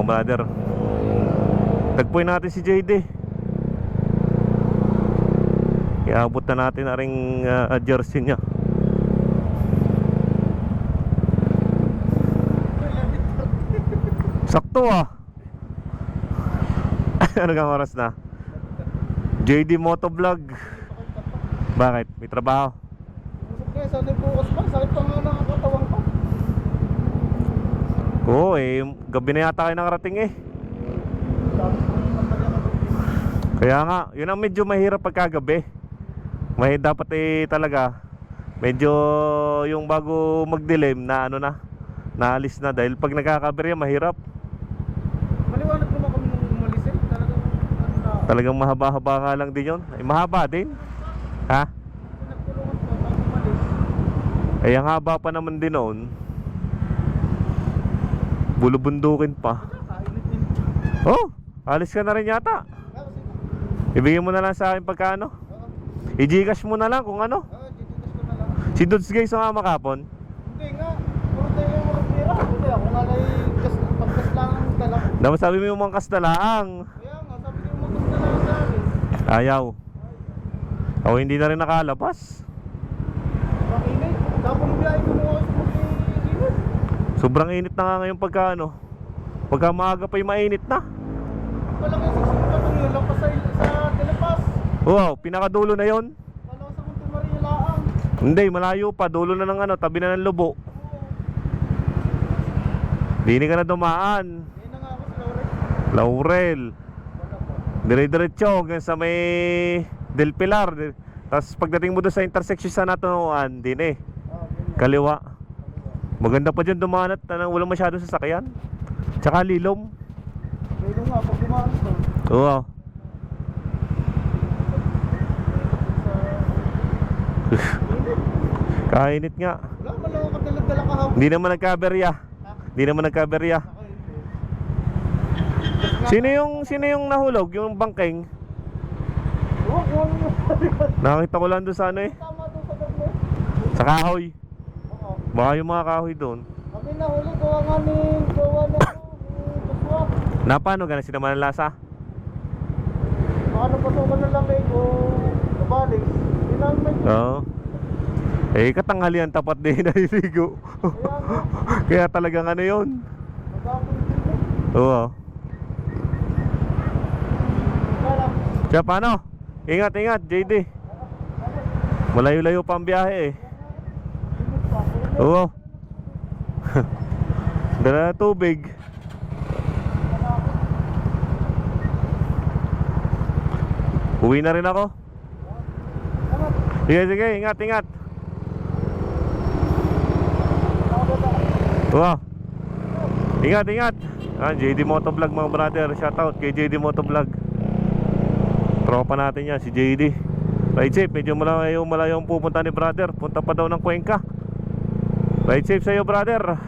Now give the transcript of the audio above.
mga brother. Tagpuin natin si JD. Iabot na natin na ring jersey niya. Sakto ah. Ano kang oras na? JD Motovlog. Bakit? May trabaho? Sana bukas pa, sakit pa nga ng katawan ko. Oo gabi na yata kayo nakarating eh. Kaya nga, yun ang medyo mahirap pagkagabi. Dapat talaga medyo yung bago magdilim na ano na, naalis na. Dahil pag nagkakaberya mahirap. Maliwanag naman kami nung umalis eh. Talagang mahaba-haba nga lang din yun. Mahaba din. Ha? Nagtulungan ko pag umalis. Ang haba pa naman din noon. Bulubundukin pa. Kainit din. Oh, alis ka na rin yata. Ibigay mo na lang sa akin pagkano. I-Gcash mo na lang kung ano. Titigas ko na lang. Si Dudes guys ang makapon. Hindi nga. Puro tayo yung mga pira. Hindi ako nga lang pagkas lang ang dala ko. Dapat sabi mo yung mga kastalaang. Kaya nga, sabi ko yung magkas na lang sa akin. Ayaw. Ako hindi na rin nakalabas. Makinit. Tapos biyahe ko mga mag-init. Sobrang init na nga ngayon pagka maaga pa yung mainit na. Walang yung sasaktan ng ilang pa sa Telepas. Wow, pinakadulo na yon. Walang sa Monte Maria laang. Hindi, malayo pa. Dulo na ng tabi na ng Lubo. Dini ka na dumaan. Hindi na nga ako sa Laurel. Dire-diretso hanggang sa may Del Pilar. Tapos pagdating mo doon sa intersection sa Natunuan, din eh. Kaliwa. Maganda pa dyan dumaan at walang masyadong sasakyan. Tsaka lilom. Pero nga, pag dumaan ko. Oo. Kainit nga. Wala, malawa ka dala-dala kahapon. Hindi naman nagkaberya. Hindi naman nagkaberya. Sino yung nahulog? Yung bangking? Nakita ko lang doon sa ano eh. Tama doon sa gablo. Sa kahoy. Oo. Baka yung mga kahoy doon. Kami nahuli, gawa nga ni Joshua. Napano gana sinamahan lasa? Baka napasukan na lang ko. Kabalik. Hindi namin. Oo. Katanghalian tapat din naliligo. Kaya talagang ano yun. Magkakong din. Oo. Kaya Siya paano? Ingat, JD. Malayo-layo pa ang biyahe eh. Oo. Dala na tubig. Uwi na rin ako. Sige, ingat. Oo. Ingat. JD Motovlog mga brother. Shoutout kay JD Motovlog. Tropa natin yan, si JD. Ride safe, medyo malayo ang pupunta ni brother. Punta pa daw ng Cuenca. Ride safe sa'yo brother.